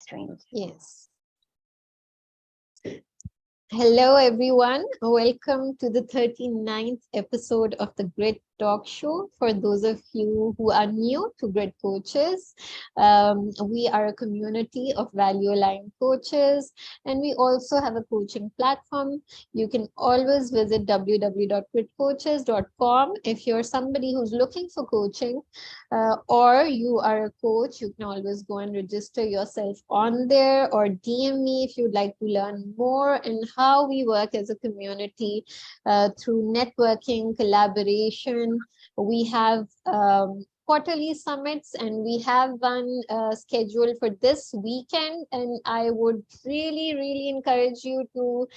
streams. Yes. Hello, everyone. Welcome to the 39th episode of the Grit Talk Show. For those of you who are new to Grit Coaches, we are a community of value-aligned coaches, and we also have a coaching platform. You can always visit www.gritcoaches.com if you're somebody who's looking for coaching, or you are a coach. You can always go and register yourself on there, or DM me if you'd like to learn more and how we work as a community through networking, collaboration. We have quarterly summits, and we have one scheduled for this weekend, and I would really encourage you to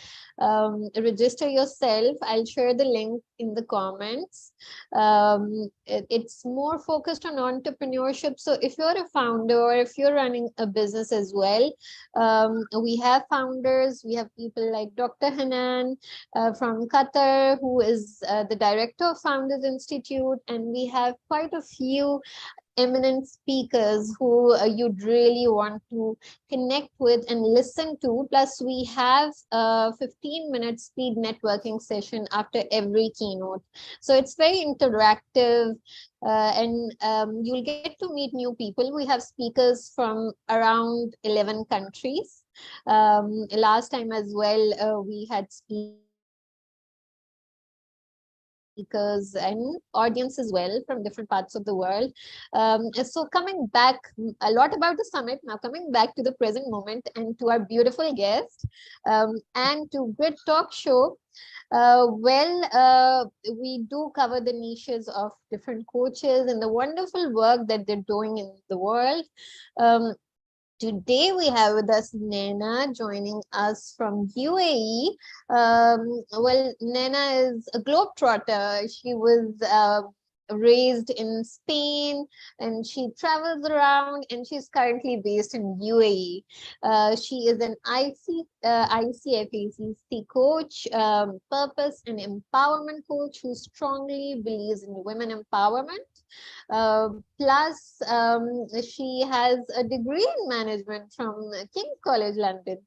register yourself. I'll share the link in the comments. It's more focused on entrepreneurship, so if you're a founder or if you're running a business as well, we have founders. We have people like Dr. Hanan from Qatar, who is the director of Founders Institute, and we have quite a few eminent speakers who you'd really want to connect with and listen to. Plus, we have a 15-minute speed networking session after every keynote. So it's very interactive, and you'll get to meet new people. We have speakers from around 11 countries. Last time as well, we had speakers and audience as well from different parts of the world. So coming back, a lot about the summit. Now coming back to the present moment and to our beautiful guest, and to Grit Talk Show. We do cover the niches of different coaches and the wonderful work that they're doing in the world. Today we have with us Naina joining us from UAE. Naina is a globetrotter. She was raised in Spain, and she travels around, and she's currently based in UAE. She is an ICFACC coach, purpose and empowerment coach who strongly believes in women empowerment. Plus, she has a degree in management from King's College London.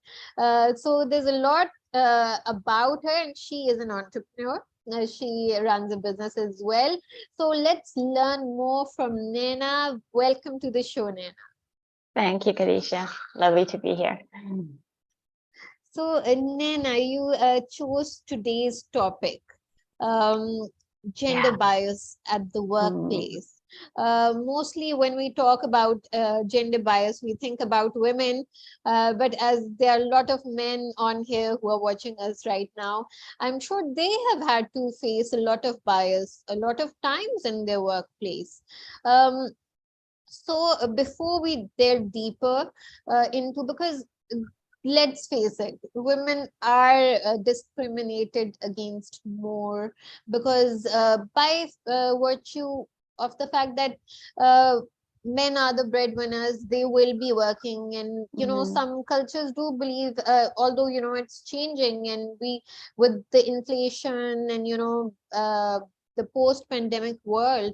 So there's a lot about her, and she is an entrepreneur. She runs a business as well. So let's learn more from Naina. Welcome to the show, Naina. Thank you, Kadisha. Lovely to be here. So, Naina, you chose today's topic, gender bias at the workplace. Mostly when we talk about gender bias, we think about women, but as there are a lot of men on here who are watching us right now, I'm sure they have had to face a lot of bias a lot of times in their workplace. So before we delve deeper into, because let's face it, women are discriminated against more because by virtue of the fact that men are the breadwinners, they will be working, and you know, some cultures do believe, although you know it's changing, and we, with the inflation and you know the post-pandemic world,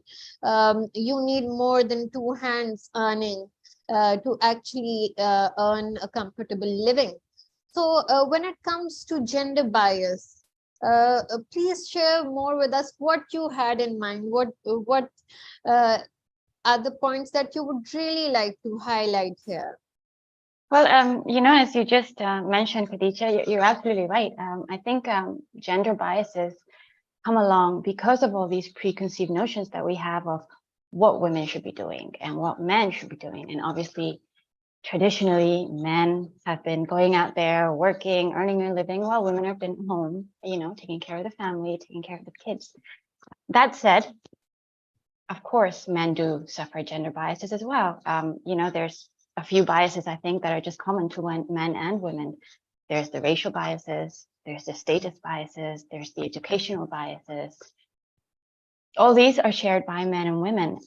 you need more than two hands earning to actually earn a comfortable living. So when it comes to gender bias, please share more with us what you had in mind. What are the points that you would really like to highlight here? Well, you know, as you just mentioned, Khadija, you're absolutely right. I think gender biases come along because of all these preconceived notions that we have of what women should be doing and what men should be doing. And obviously, traditionally, men have been going out there, working, earning a living, while women have been home, you know, taking care of the family, taking care of the kids. That said, of course, men do suffer gender biases as well. You know, there's a few biases, I think, that are just common to men and women. There's the racial biases, there's the status biases, there's the educational biases. All these are shared by men and women.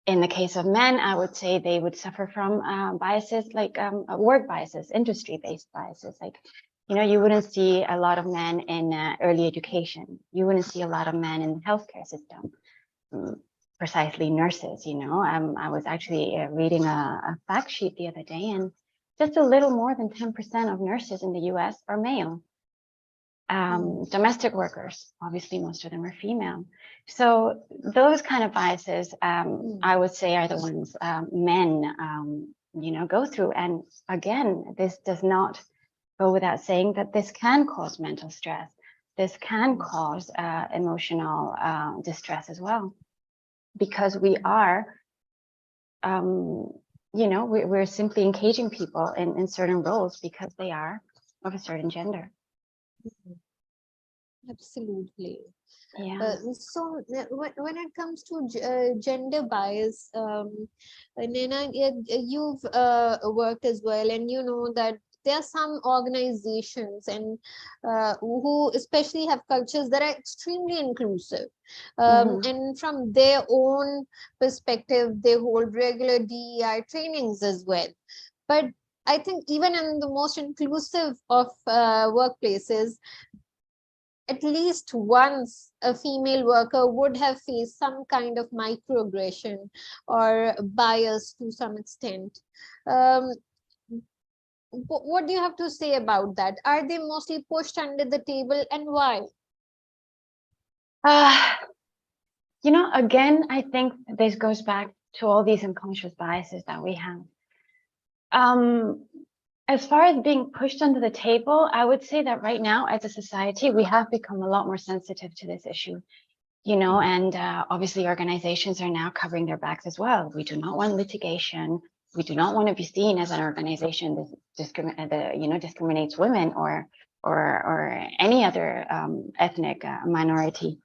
In the case of men, I would say they would suffer from biases like work biases, industry-based biases. Like, you know, you wouldn't see a lot of men in early education. You wouldn't see a lot of men in the healthcare system. precisely nurses. I was actually reading a fact sheet the other day, and just a little more than 10% of nurses in the US are male. Domestic workers, obviously most of them are female. So those kind of biases, I would say, are the ones men, go through. And again, this does not go without saying that this can cause mental stress. This can cause emotional distress as well, because we are, we're simply engaging people in certain roles because they are of a certain gender. Absolutely. Yeah. So when it comes to gender bias, Naina, you've worked as well, and you know that there are some organizations and who especially have cultures that are extremely inclusive, and from their own perspective, they hold regular DEI trainings as well. But I think even in the most inclusive of workplaces, at least once a female worker would have faced some kind of microaggression or bias to some extent. Um, what do you have to say about that? Are they mostly pushed under the table, and why? Again, I think this goes back to all these unconscious biases that we have. As far as being pushed under the table, I would say that right now as a society, we have become a lot more sensitive to this issue, and obviously organizations are now covering their backs as well. We do not want litigation. We do not want to be seen as an organization that discriminates women or any other ethnic minority.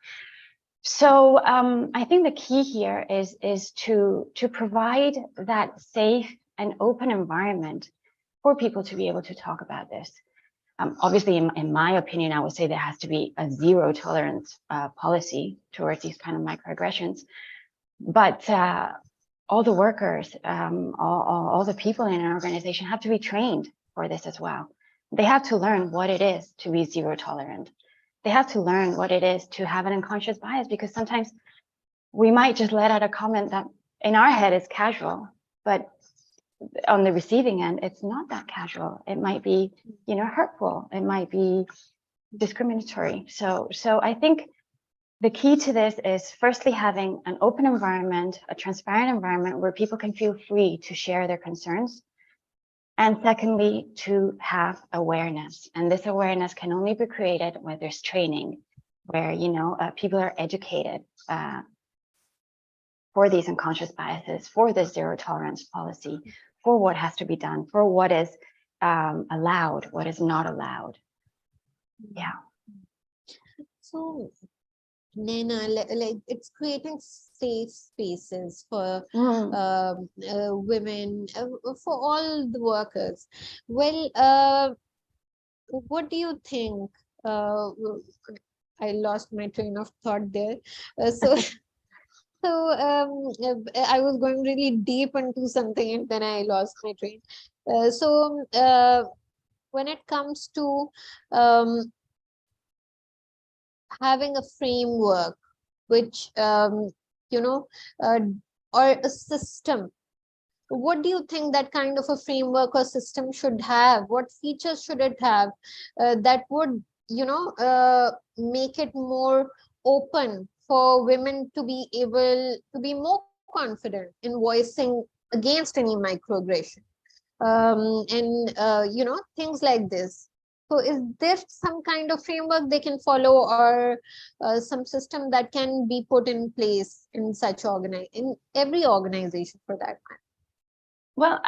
So I think the key here is to provide that safe and open environment for people to be able to talk about this. Obviously, in my opinion, I would say there has to be a zero tolerance policy towards these kind of microaggressions. But all the workers, all the people in an organization have to be trained for this as well. They have to learn what it is to be zero tolerant. They have to learn what it is to have an unconscious bias, because sometimes we might just let out a comment that in our head is casual, but on the receiving end, it's not that casual. It might be, hurtful. It might be discriminatory. So I think the key to this is firstly having an open environment, a transparent environment where people can feel free to share their concerns. And secondly, to have awareness. And this awareness can only be created where there's training, where, people are educated for these unconscious biases, for the zero tolerance policy, for what has to be done, for what is allowed, what is not allowed. Yeah. So, Naina, like it's creating safe spaces for women, for all the workers. Well, what do you think? I lost my train of thought there. So I was going really deep into something and then I lost my train. When it comes to having a framework, which, or a system, what do you think that kind of a framework or system should have? What features should it have that would, make it more open for women to be able to be more confident in voicing against any microaggression, and things like this? So is there some kind of framework they can follow, or some system that can be put in place in in every organization for that matter? Well,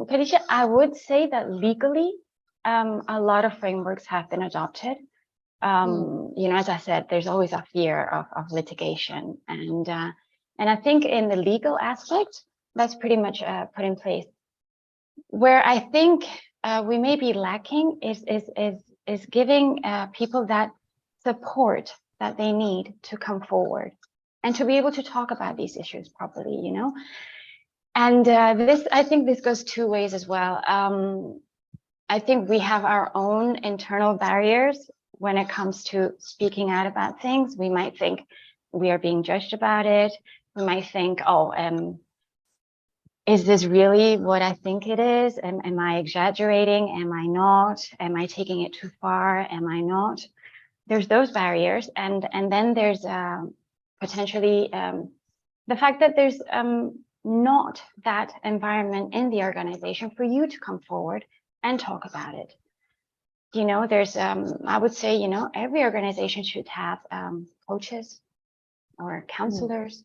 Khadija, I would say that legally, a lot of frameworks have been adopted. As I said, there's always a fear of litigation, and I think in the legal aspect, that's pretty much put in place. Where I think we may be lacking is giving people that support that they need to come forward and to be able to talk about these issues properly, And I think this goes two ways as well. I think we have our own internal barriers when it comes to speaking out about things. We might think we are being judged about it. we might think, oh, is this really what I think it is? Am I exaggerating? Am I not? Am I taking it too far? Am I not? There's those barriers, and then there's potentially the fact that there's not that environment in the organization for you to come forward and talk about it. You know, there's I would say, you know, every organization should have coaches or counselors,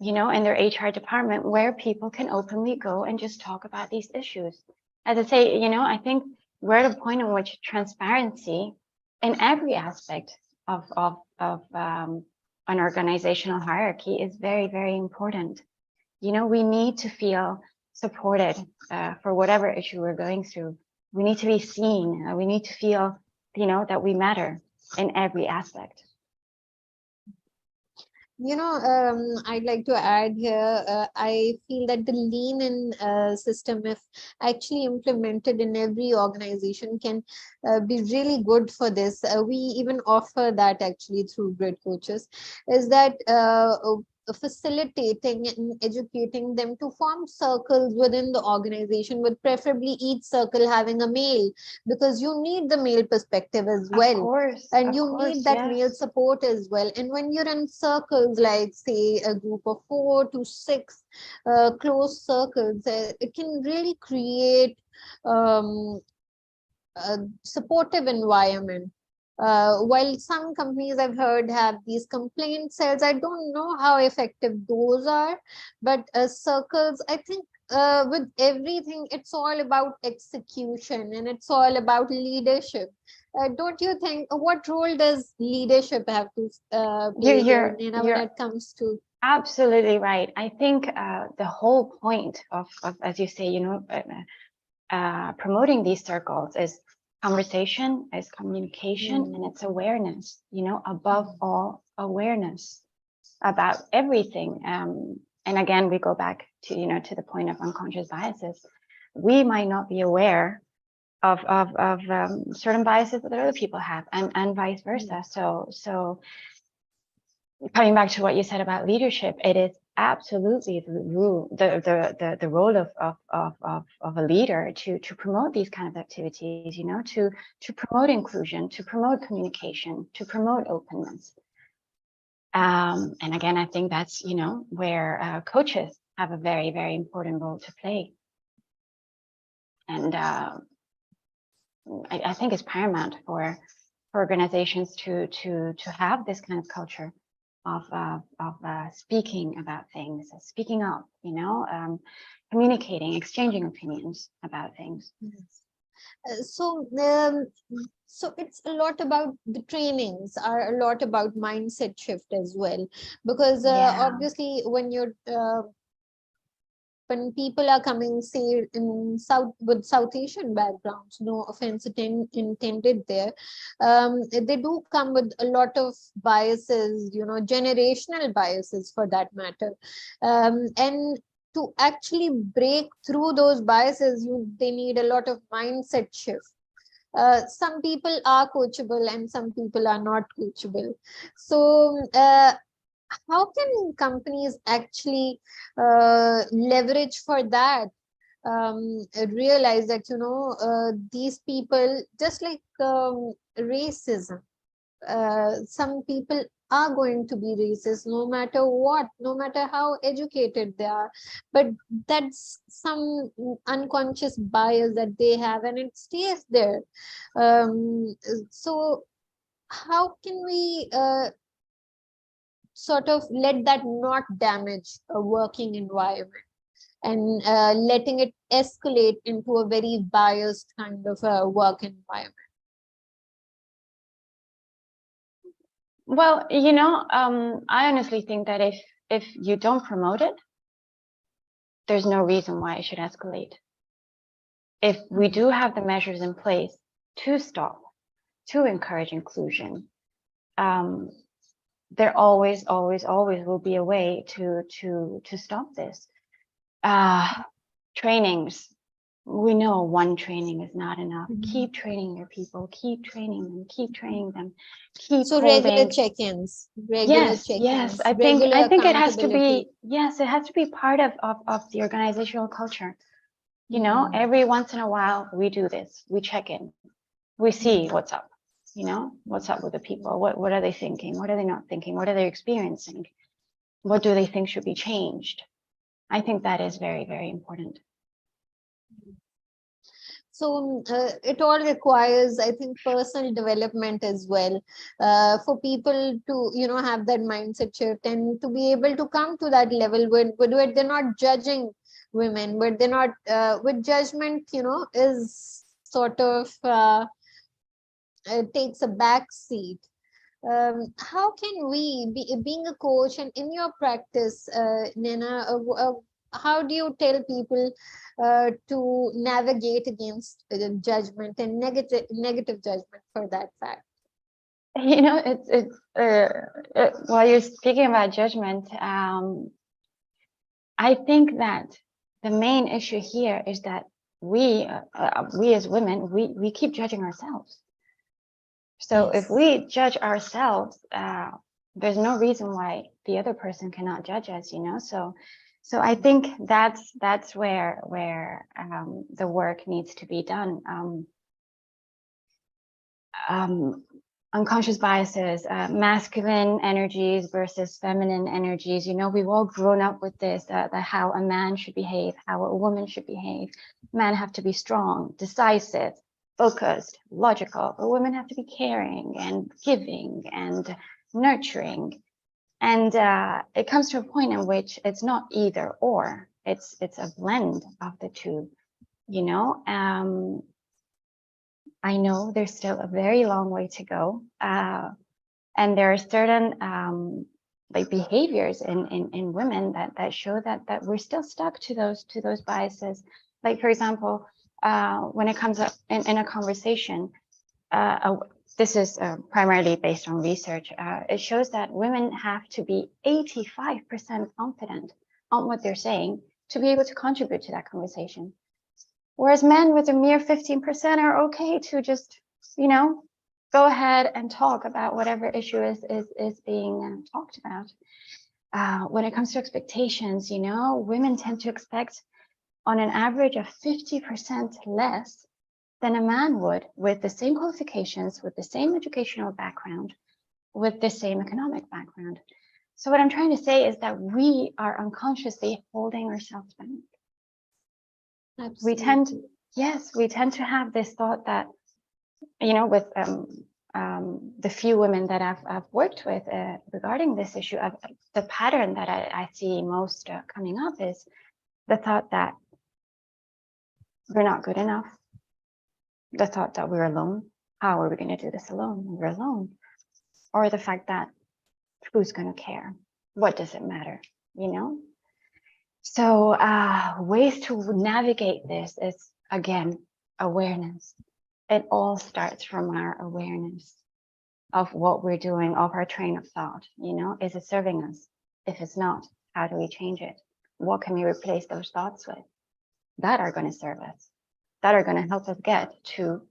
you know, in their HR department where people can openly go and just talk about these issues. As I say, you know, I think we're at a point in which transparency in every aspect of an organizational hierarchy is very, very important. You know, we need to feel supported for whatever issue we're going through. We need to be seen. We need to feel, you know, that we matter in every aspect. You know, I'd like to add here, I feel that the lean-in system, if actually implemented in every organization, can be really good for this. We even offer that actually through Grid Coaches, is that facilitating and educating them to form circles within the organization, with preferably each circle having a male, because you need the male perspective as well. Of course, and you need that male support as well. And when you're in circles, like say a group of 4 to 6 close circles, it can really create a supportive environment. While some companies I've heard have these complaint cells, I don't know how effective those are, but circles, I think with everything, it's all about execution and it's all about leadership. Don't you think? What role does leadership have to play here, Naina, when it comes to? Absolutely right. I think the whole point of, as you say, you know, promoting these circles is conversation, is communication, and it's awareness, you know, above all, awareness about everything. And again, we go back to, you know, to the point of unconscious biases. We might not be aware of certain biases that other people have, and vice versa. So coming back to what you said about leadership, it is absolutely the role of a leader to promote these kind of activities, you know, to promote inclusion, to promote communication, to promote openness. And again, I think that's, you know, where coaches have a very, very important role to play. And I think it's paramount for organizations to have this kind of culture of speaking about things, speaking up, you know, communicating, exchanging opinions about things. So it's a lot about the trainings, are a lot about mindset shift as well, because obviously when you're when people are coming, say, in South Asian backgrounds, no offense intended there, they do come with a lot of biases, you know, generational biases for that matter. And to actually break through those biases, they need a lot of mindset shift. Some people are coachable and some people are not coachable. So how can companies actually leverage for that? Realize that, you know, these people, just like racism, some people are going to be racist no matter what, no matter how educated they are, but that's some unconscious bias that they have and it stays there. So how can we sort of let that not damage a working environment, and letting it escalate into a very biased kind of a work environment? Well, you know, I honestly think that if you don't promote it, there's no reason why it should escalate. If we do have the measures in place to stop, to encourage inclusion, there always will be a way to stop this. Trainings, we know one training is not enough. Keep training your people, keep training them, keep training them, keep So holding. regular check-ins, Yes. I think it has to be, yes, it has to be part of the organizational culture. You know, every once in a while we do this, we check in, we see what's up, you know, what's up with the people, what are they thinking, what are they not thinking, what are they experiencing, what do they think should be changed. I think that is very, very important. So it all requires, I think, personal development as well, for people to, you know, have that mindset shift and to be able to come to that level where they're not judging women, where they're not with judgment, you know, is sort of takes a back seat. How can we, being a coach and in your practice, Naina, how do you tell people to navigate against judgment and negative judgment for that fact? You know, while you're speaking about judgment, I think that the main issue here is that we as women, we keep judging ourselves. So if we judge ourselves, there's no reason why the other person cannot judge us, you know? So I think that's where the work needs to be done. Unconscious biases, masculine energies versus feminine energies. You know, we've all grown up with this, how a man should behave, how a woman should behave. Men have to be strong, decisive, focused, logical, but women have to be caring and giving and nurturing. And it comes to a point in which it's not either or, it's a blend of the two, you know? I know there's still a very long way to go. And there are certain like behaviors in women that show that we're still stuck to those biases. Like, for example, when it comes up in a conversation, this is primarily based on research. It shows that women have to be 85% confident on what they're saying to be able to contribute to that conversation. Whereas men with a mere 15% are okay to just, you know, go ahead and talk about whatever issue is being talked about. When it comes to expectations, you know, women tend to expect on an average of 50% less than a man would with the same qualifications, with the same educational background, with the same economic background. So what I'm trying to say is that we are unconsciously holding ourselves back. Absolutely. We tend to have this thought that, you know, with the few women that I've worked with regarding this issue, the pattern that I see most coming up is the thought that we're not good enough, the thought that we're alone. How are we going to do this alone? We're alone. Or the fact that who's going to care? What does it matter? You know? So ways to navigate this is, again, awareness. It all starts from our awareness of what we're doing, of our train of thought. You know, is it serving us? If it's not, how do we change it? What can we replace those thoughts with that are going to serve us, that are going to help us get to,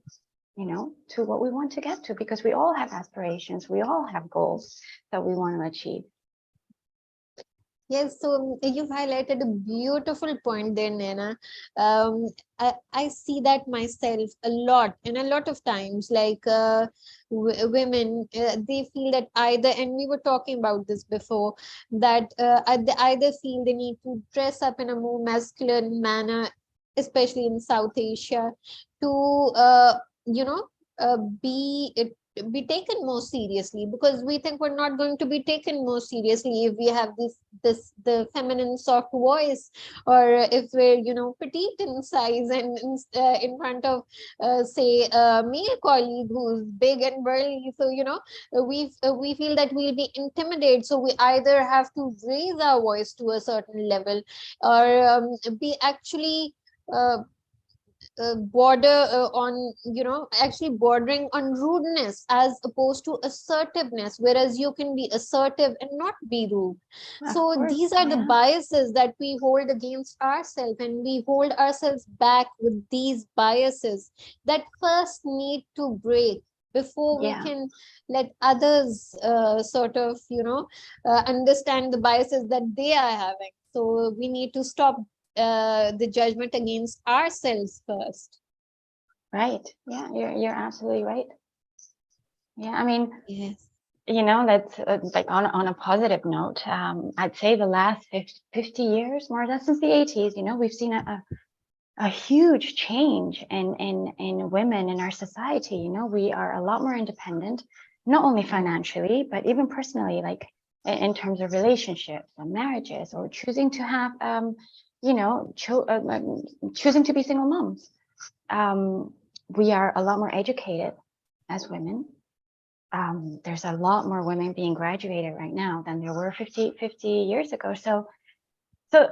you know, to what we want to get to? Because we all have aspirations, we all have goals that we want to achieve. Yes, so you've highlighted a beautiful point there, Naina. I see that myself a lot, and a lot of times, like women, they feel that either, and we were talking about this before, that they either feel they need to dress up in a more masculine manner, especially in South Asia, to you know, be taken more seriously, because we think we're not going to be taken more seriously if we have the feminine soft voice, or if we're, you know, petite in size and in front of say a male colleague who's big and burly. So, you know, we feel that we'll be intimidated, so we either have to raise our voice to a certain level, or be actually border on, actually bordering on rudeness as opposed to assertiveness, whereas you can be assertive and not be rude. Of So course, these are the yeah. biases that we hold against ourselves, and we hold ourselves back with these biases that first need to break before we Yeah. can let others sort of, understand the biases that they are having. So we need to stop the judgment against ourselves first. Right. Yeah, you're absolutely right. Yeah, I mean, Yes. that's like on a positive note. I'd say the last 50 years, more or less since the 80s, we've seen a huge change in women in our society. We are a lot more independent, not only financially, but even personally, like in terms of relationships and marriages, or choosing to have, choosing to be single moms. We are a lot more educated as women. There's a lot more women being graduated right now than there were 50 years ago. So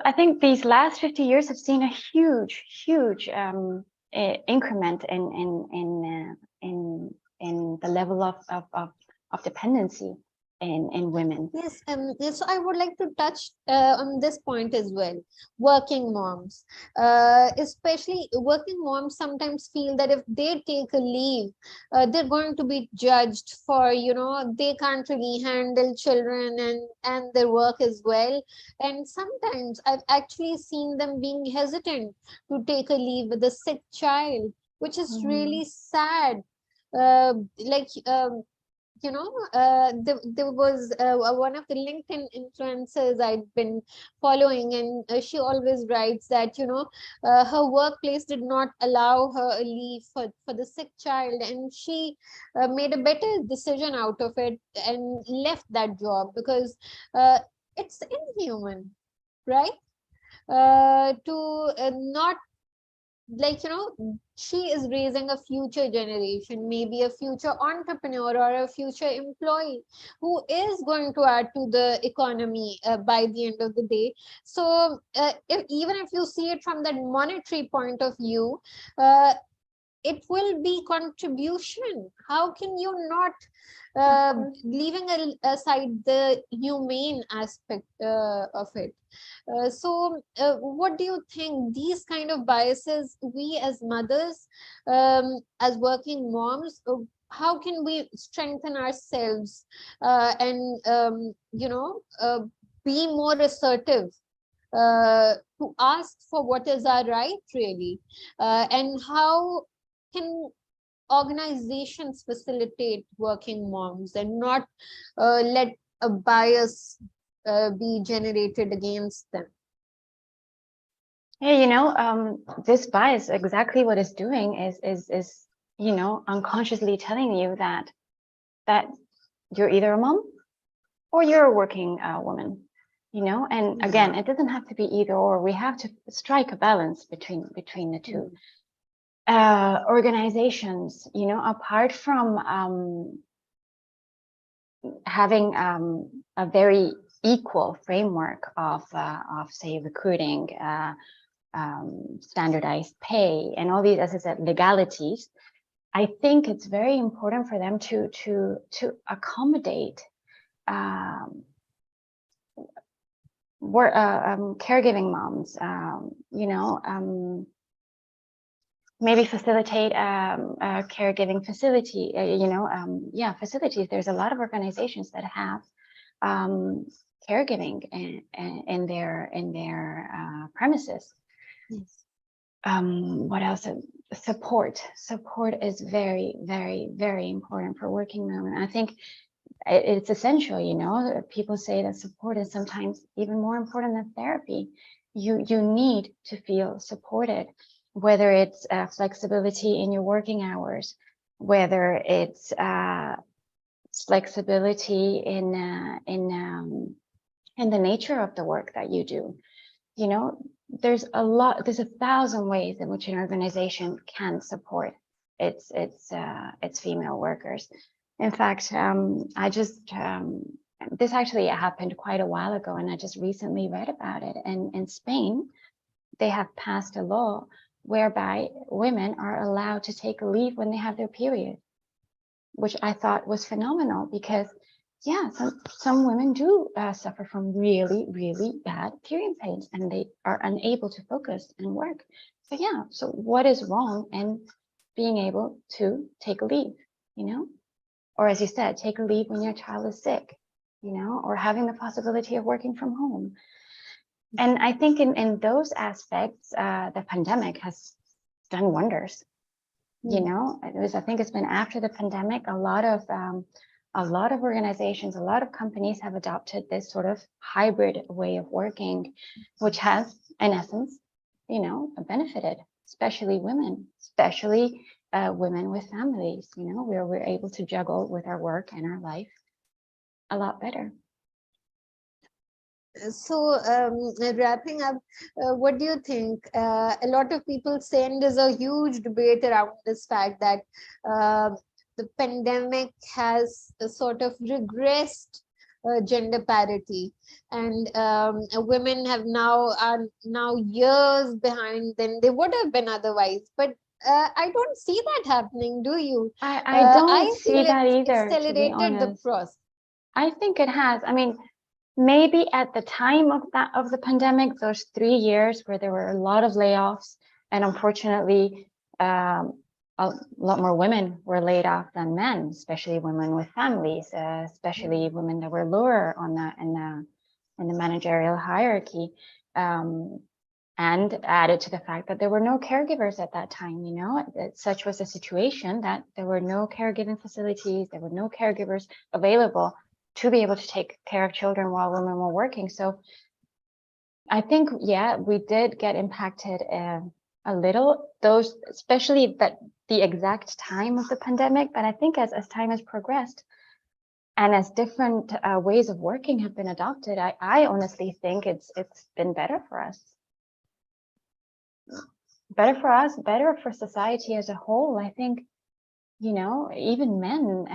I think these last 50 years have seen a huge increment in the level of dependency in women. Yes, so I would like to touch on this point as well. Working moms, especially working moms, sometimes feel that if they take a leave, they're going to be judged for, they can't really handle children and their work as well. And sometimes I've actually seen them being hesitant to take a leave with a sick child, which is really sad. Like there was one of the LinkedIn influencers I'd been following, and she always writes that her workplace did not allow her a leave for the sick child, and she made a better decision out of it and left that job because it's inhuman, right? To not, like, she is raising a future generation, maybe a future entrepreneur or a future employee who is going to add to the economy by the end of the day. So even if you see it from that monetary point of view, it will be contribution. How can you not, leaving aside the humane aspect of it? What do you think these kind of biases, we as mothers, as working moms, how can we strengthen ourselves and be more assertive to ask for what is our right, really? And how can organizations facilitate working moms and not let a bias be generated against them? Yeah, this bias, exactly what it's doing is unconsciously telling you that you're either a mom or you're a working woman. And again, it doesn't have to be either or. We have to strike a balance between the two. Organizations, apart from having a very equal framework of say recruiting, standardized pay, and all these, as I said, legalities, I think it's very important for them to accommodate caregiving moms, maybe facilitate a caregiving facility, facilities. There's a lot of organizations that have caregiving in their premises. Yes. What else? Support is very, very, very important for working women. I think it's essential. People say that support is sometimes even more important than therapy. You need to feel supported, whether it's flexibility in your working hours, whether it's flexibility in the nature of the work that you do. There's 1,000 ways in which an organization can support its female workers. In fact, this actually happened quite a while ago, and I just recently read about it. And in Spain, they have passed a law whereby women are allowed to take a leave when they have their period, which I thought was phenomenal because, yeah, some women do suffer from really, really bad period pains and they are unable to focus and work. So yeah, so what is wrong in being able to take a leave, you know? Or as you said, take a leave when your child is sick, you know, or having the possibility of working from home. And I think in those aspects, the pandemic has done wonders. You know, I think it's been after the pandemic, a lot of organizations, a lot of companies have adopted this sort of hybrid way of working, which has, in essence, you know, benefited, especially women, especially women with families, you know, where we're able to juggle with our work and our life a lot better. So wrapping up, what do you think? A lot of people say, and there's a huge debate around this fact that the pandemic has sort of regressed gender parity, and women are now years behind than they would have been otherwise. But I don't see that happening. Do you? I don't see that either, accelerated the process. I think it has. I mean, maybe at the time of the pandemic, those 3 years where there were a lot of layoffs, and unfortunately, a lot more women were laid off than men, especially women with families, especially women that were lower on in the managerial hierarchy, and added to the fact that there were no caregivers at that time. You know, such was the situation that there were no caregiving facilities, there were no caregivers available to be able to take care of children while women were working. So I think, yeah, we did get impacted a little, those, especially the exact time of the pandemic. But I think as time has progressed and as different ways of working have been adopted, I honestly think it's been better for us. Better for us, better for society as a whole. I think, you know, even men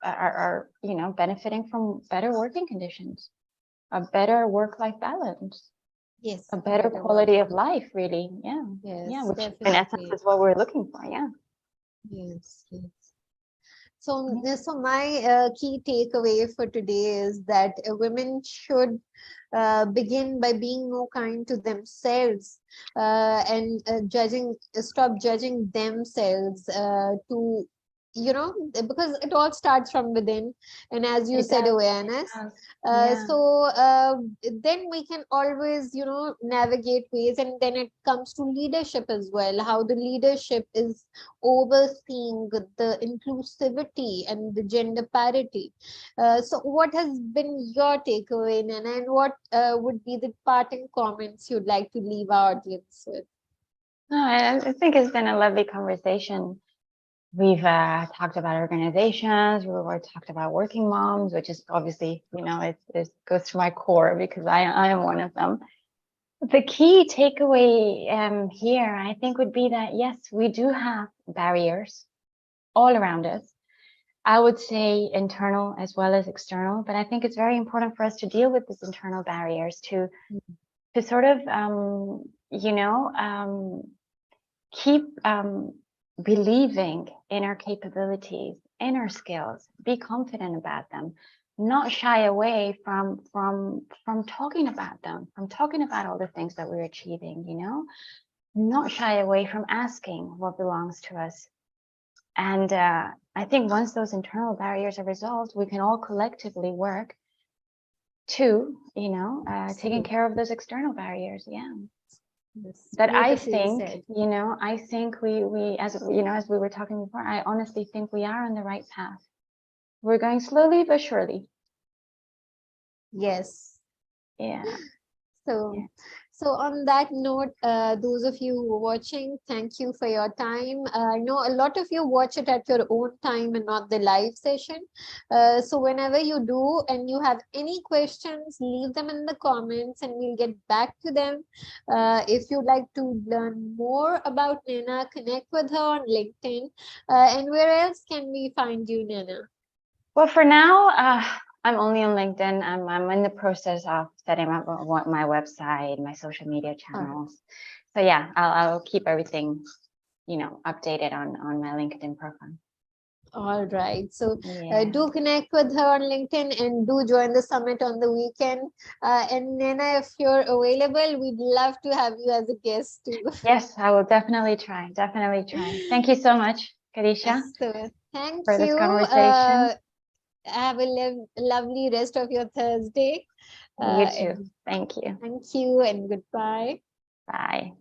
are you know, benefiting from better working conditions, a better work-life balance, yes, a better quality of life, really. Yeah, yes, yeah, which definitely. in essence is what we're looking for. Yeah. Yes, yes. So my key takeaway for today is that women should begin by being more kind to themselves and stop judging themselves to, you know, because it all starts from within, and as you said, awareness. So then we can always, you know, navigate ways, and then it comes to leadership as well, how the leadership is overseeing the inclusivity and the gender parity. So what has been your takeaway, Naina, and what would be the parting comments you'd like to leave our audience with? No, I think it's been a lovely conversation. We've talked about organizations, we've talked about working moms, which is obviously, you know, it goes to my core because I am one of them. The key takeaway here, I think, would be that, yes, we do have barriers all around us. I would say internal as well as external, but I think it's very important for us to deal with these internal barriers to sort of, you know, keep believing in our capabilities, in our skills, be confident about them, not shy away from talking about them, from talking about all the things that we're achieving, you know, not shy away from asking what belongs to us. And I think once those internal barriers are resolved, we can all collectively work to, you know, taking care of those external barriers. Yeah. That I think, you know, I think we, as you know, as we were talking before, I honestly think we are on the right path. We're going slowly but surely. Yes. Yeah. So, so on that note, those of you who are watching, thank you for your time. I know a lot of you watch it at your own time and not the live session. So whenever you do and you have any questions, leave them in the comments and we'll get back to them. If you'd like to learn more about Naina, connect with her on LinkedIn. And where else can we find you, Naina? Well, for now, I'm only on LinkedIn. I'm in the process of setting up my website, my social media channels. So yeah, I'll keep everything, updated on my LinkedIn profile. All right. So Yeah. do connect with her on LinkedIn and do join the summit on the weekend. And Naina, if you're available, we'd love to have you as a guest too. Yes, I will definitely try. Definitely try. Thank you so much, Kadisha, So thank for this you. conversation. Have a lovely rest of your Thursday. You too. And Thank you. thank you and goodbye. Bye.